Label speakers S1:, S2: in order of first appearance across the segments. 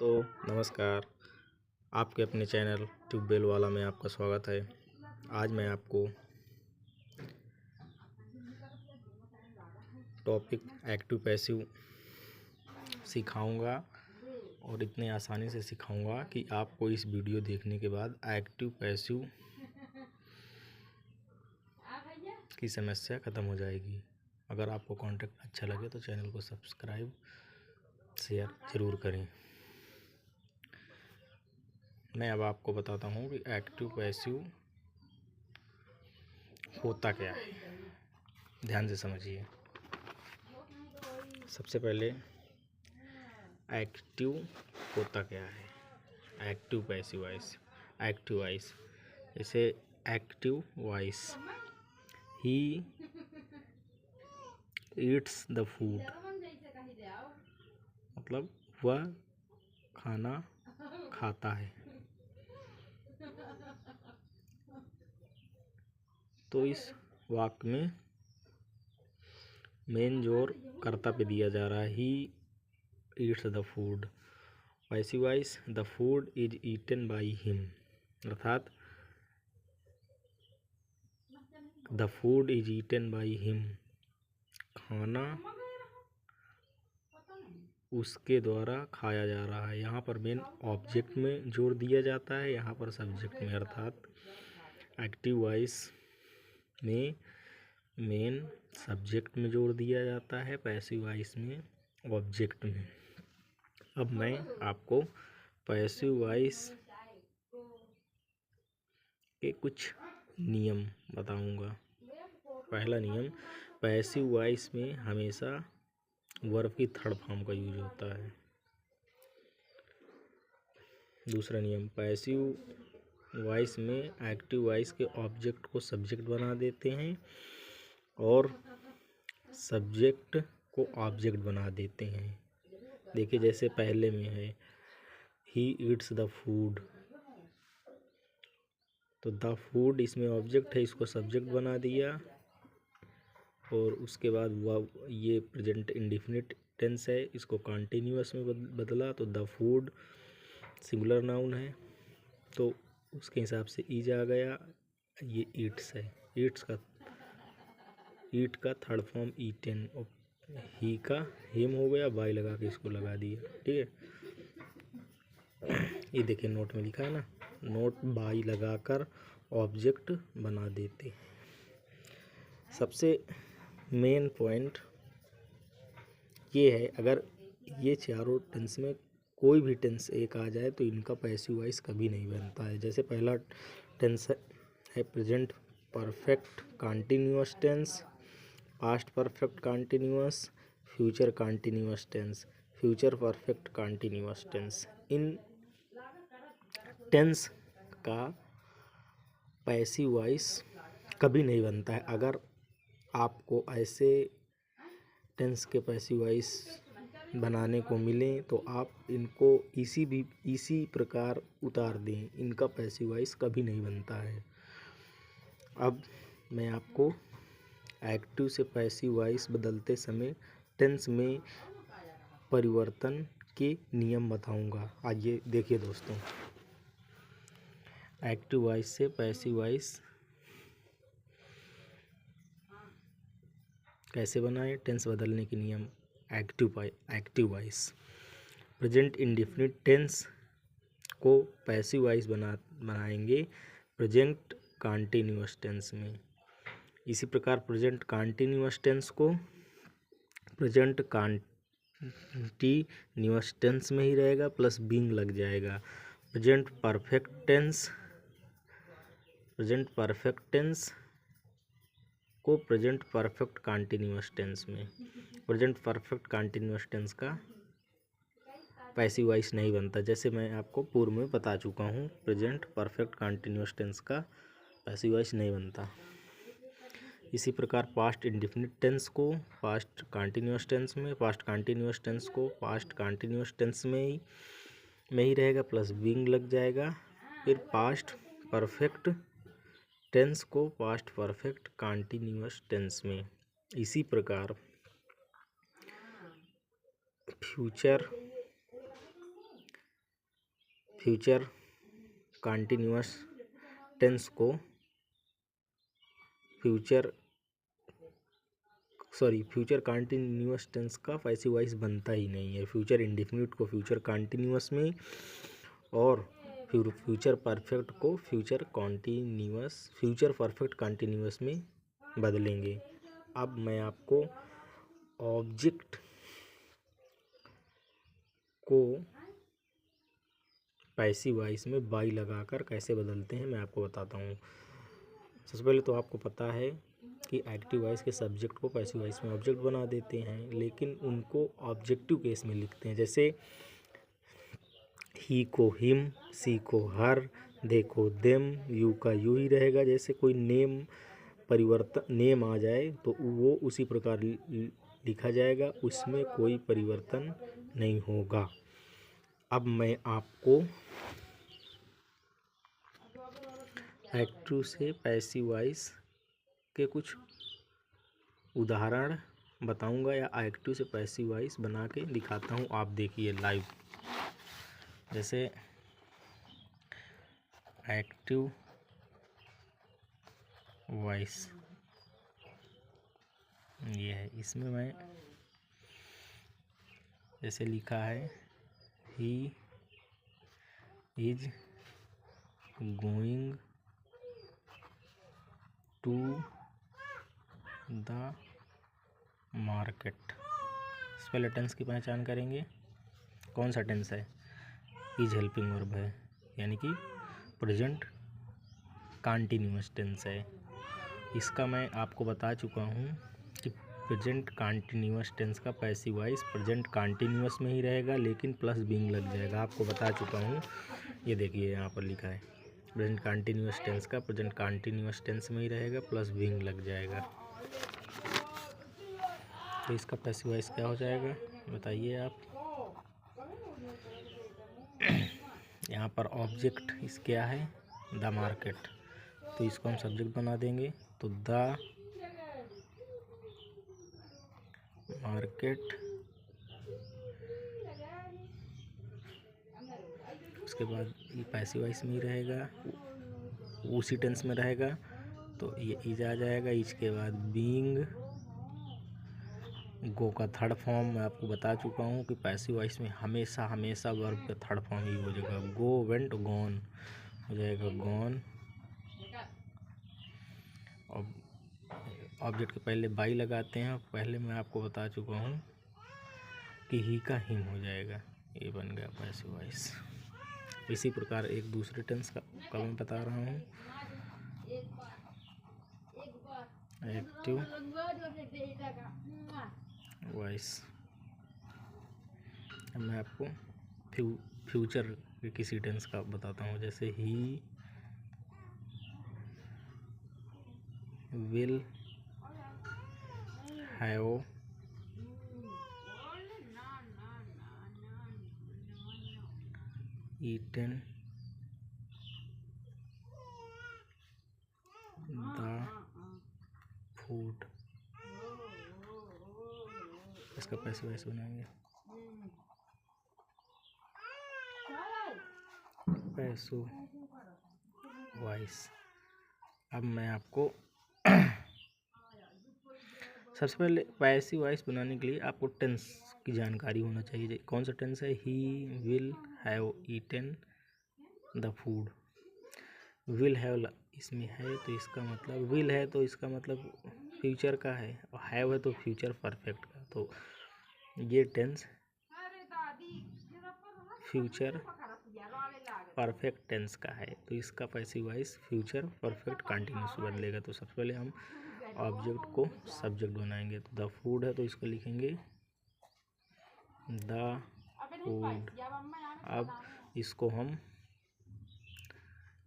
S1: तो नमस्कार, आपके अपने चैनल ट्यूबवेल वाला में आपका स्वागत है। आज मैं आपको टॉपिक एक्टिव पैसिव सिखाऊंगा और इतने आसानी से सिखाऊंगा कि आपको इस वीडियो देखने के बाद एक्टिव पैसिव की समस्या ख़त्म हो जाएगी। अगर आपको कंटेंट अच्छा लगे तो चैनल को सब्सक्राइब शेयर ज़रूर करें। मैं अब आपको बताता हूँ कि एक्टिव पैसिव होता क्या है। ध्यान से समझिए। सबसे पहले एक्टिव होता क्या है। Active passive voice. Active voice जैसे active voice, he eats the food, मतलब वह खाना खाता है। तो इस वाक्य में मेन जोर कर्ता पे दिया जा रहा है, he eats the food. Passive voice, the food is eaten by him, अर्थात the food is eaten by him, खाना उसके द्वारा खाया जा रहा है। यहाँ पर मेन ऑब्जेक्ट में जोर दिया जाता है, यहाँ पर सब्जेक्ट में, अर्थात एक्टिव वॉइस में मेन सब्जेक्ट में जोर दिया जाता है, पैसिव वॉइस में ऑब्जेक्ट में। अब मैं आपको पैसिव वॉइस के कुछ नियम बताऊंगा। पहला नियम, पैसिव वॉइस में हमेशा वर्ब की थर्ड फॉर्म का यूज होता है। दूसरा नियम, पैसिव वॉइस में एक्टिव वॉइस के ऑब्जेक्ट को सब्जेक्ट बना देते हैं और सब्जेक्ट को ऑब्जेक्ट बना देते हैं। देखिए जैसे पहले में है, ही ईट्स द फूड, तो द फूड इसमें ऑब्जेक्ट है, इसको सब्जेक्ट बना दिया और उसके बाद वह ये प्रेजेंट इंडेफिनिट टेंस है, इसको कॉन्टिन्यूअस में बदला, तो द फूड सिंगुलर नाउन है तो उसके हिसाब से ईज आ गया। ये ईट्स है, ईट का थर्ड फॉर्म ईटेन, और ही का हिम हो गया, बाई लगा के इसको लगा दिया। ठीक है, ये देखिए नोट में लिखा है ना, नोट बाई लगाकर ऑब्जेक्ट बना देते हैं। सबसे मेन पॉइंट ये है, अगर ये चारों टेंस में कोई भी टेंस एक आ जाए तो इनका पैसिव वॉइस कभी नहीं बनता है। जैसे पहला टेंस है present perfect continuous tense, past perfect continuous, future continuous tense, future perfect continuous tense. इन टेंस का पैसिव वॉइस कभी नहीं बनता है। अगर आपको ऐसे टेंस के पैसिव वॉइस बनाने को मिले तो आप इनको इसी प्रकार उतार दें, इनका पैसिव वॉइस कभी नहीं बनता है। अब मैं आपको एक्टिव से पैसिव वॉइस बदलते समय टेंस में परिवर्तन के नियम बताऊंगा। आइए देखिए दोस्तों, एक्टिव वॉइस से पैसिव वॉइस कैसे बनाएं, टेंस बदलने के नियम। Active voice, present indefinite tense को पैसिव वॉइस बनाएंगे प्रेजेंट कॉन्टिन्यूअस टेंस में। इसी प्रकार प्रेजेंट कॉन्टिन्यूअस टेंस को प्रेजेंट कॉन्टिन्यूअस टेंस में ही रहेगा, प्लस बीइंग लग जाएगा। प्रेजेंट परफेक्ट टेंस को प्रेजेंट परफेक्ट कॉन्टिन्यूअस टेंस में। प्रेजेंट परफेक्ट कॉन्टिन्यूअस टेंस का पैसिव वॉइस नहीं बनता, जैसे मैं आपको पूर्व में बता चुका हूँ। प्रेजेंट परफेक्ट कॉन्टिन्यूअस टेंस का पैसिव वॉइस नहीं बनता। इसी प्रकार पास्ट इंडेफिनिट टेंस को पास्ट कॉन्टिन्यूअस टेंस में, पास्ट कॉन्टिन्यूअस टेंस को पास्ट कॉन्टिन्यूअस टेंस में ही रहेगा, प्लस बीइंग लग जाएगा। फिर पास्ट परफेक्ट टेंस को पास्ट परफेक्ट कॉन्टिन्यूअस टेंस में। इसी प्रकार फ्यूचर फ्यूचर कंटिन्यूअस टेंस को फ्यूचर कंटिन्यूअस टेंस का पैसिव वॉइस बनता ही नहीं है। फ्यूचर इंडेफिनिट को फ्यूचर कंटिन्यूअस में और फ्यूचर परफेक्ट को फ्यूचर परफेक्ट कंटिन्यूअस में बदलेंगे। अब मैं आपको ऑब्जेक्ट को पैसिव वॉइस में बाई लगाकर कैसे बदलते हैं मैं आपको बताता हूँ। सबसे पहले तो आपको पता है कि एक्टिव वॉइस के सब्जेक्ट को पैसिव वॉइस में ऑब्जेक्ट बना देते हैं, लेकिन उनको ऑब्जेक्टिव केस में लिखते हैं। जैसे ही को हिम, सी को हर, दे को देम, यू का यू ही रहेगा। जैसे कोई नेम आ जाए तो वो उसी प्रकार लिखा जाएगा, उसमें कोई परिवर्तन नहीं होगा। अब मैं आपको एक्टिव से पैसिव वॉइस के कुछ उदाहरण बताऊंगा या एक्टिव से पैसिव वॉइस बना के दिखाता हूँ। आप देखिए लाइव। जैसे एक्टिव वॉइस ये है, इसमें मैं जैसे लिखा है he is going to the market. पहले टेंस की पहचान करेंगे। कौन सा टेंस है? इज हेल्पिंग वर्ब है, यानी कि प्रेजेंट कंटिन्यूअस टेंस है। इसका मैं आपको बता चुका हूँ कि प्रेजेंट कंटिन्यूअस टेंस का पैसिव वॉइस प्रेजेंट कंटिन्यूअस में ही रहेगा, लेकिन प्लस बीइंग लग जाएगा। आपको बता चुका हूँ, ये देखिए यहाँ पर लिखा है प्रेजेंट कंटिन्यूअस टेंस का प्रेजेंट कंटिन्यूअस टेंस में ही रहेगा, प्लस बीइंग लग जाएगा। तो इसका पैसिव वॉइस क्या हो जाएगा बताइए आप। यहाँ पर ऑब्जेक्ट इस क्या है? द मार्केट, तो इसको हम सब्जेक्ट बना देंगे। तो द मार्केट, उसके बाद ये पैसिव वॉइस में ही रहेगा, उसी टेंस में रहेगा। तो ये इज आ जाएगा। इज के बाद बीइंग, गो का थर्ड फॉर्म मैं आपको बता चुका हूँ कि पैसिव वॉइस में हमेशा वर्ब का थर्ड फॉर्म ही हो जाएगा। गो, वेंट, गॉन हो जाएगा गॉन। और ऑब्जेक्ट के पहले बाई लगाते हैं। पहले मैं आपको बता चुका हूँ कि ही का हिम हो जाएगा, ये बन गया पैसिव वॉइस। इसी प्रकार एक दूसरे टेंस का मैं बता रहा हूँ, एक्टिव वॉइस। मैं आपको फ्यूचर के किसी टेंस का बताता हूँ। जैसे he will have eaten the food. इसका पैसिव वॉइस बनाएंगे पैसिव वॉइस। अब मैं आपको सबसे पहले पैसिव वॉइस बनाने के लिए आपको टेंस की जानकारी होना चाहिए। कौन सा टेंस है? He will have eaten the food. Will have इसमें है तो इसका मतलब विल है तो इसका मतलब फ्यूचर का है, और हैव है तो फ्यूचर परफेक्ट का। तो ये टेंस फ्यूचर परफेक्ट टेंस का है, तो इसका passive voice future perfect continuous बदलेगा। तो सबसे पहले हम ऑब्जेक्ट को सब्जेक्ट बनाएंगे। तो द फूड है तो इसको लिखेंगे द फूड। अब इसको हम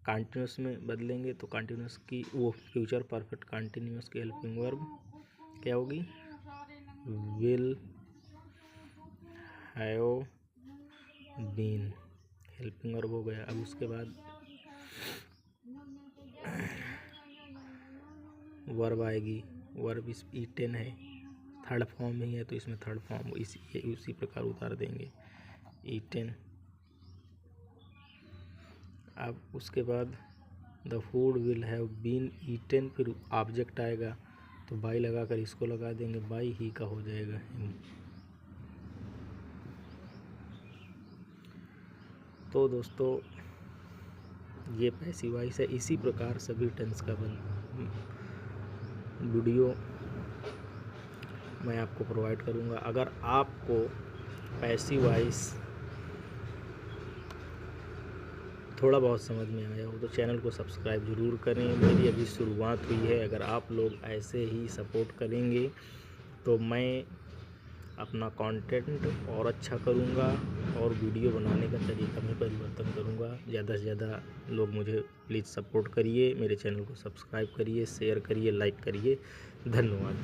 S1: कंटिन्यूअस में बदलेंगे तो कंटिन्यूअस की वो फ्यूचर परफेक्ट कंटिन्यूअस की हेल्पिंग वर्ब क्या होगी? Will have been, helping verb हो गया। अब उसके बाद वर्ब आएगी। वर्ब इस ईटन है, थर्ड फॉर्म ही है तो इसमें थर्ड फॉर्म उसी प्रकार उतार देंगे। ईटन अब उसके बाद the food will have been eaten, फिर ऑब्जेक्ट आएगा तो बाई लगा कर इसको लगा देंगे, बाई ही का हो जाएगा हिम। तो दोस्तों ये पैसिव वॉइस है। इसी प्रकार सभी टेंस का वीडियो मैं आपको प्रोवाइड करूँगा। अगर आपको पैसिव वॉइस थोड़ा बहुत समझ में आया हो तो चैनल को सब्सक्राइब ज़रूर करें। मेरी अभी शुरुआत हुई है, अगर आप लोग ऐसे ही सपोर्ट करेंगे तो मैं अपना कंटेंट और अच्छा करूँगा और वीडियो बनाने का तरीका में परिवर्तन करूँगा। ज़्यादा से ज़्यादा लोग मुझे प्लीज़ सपोर्ट करिए, मेरे चैनल को सब्सक्राइब करिए, शेयर करिए, लाइक करिए। धन्यवाद।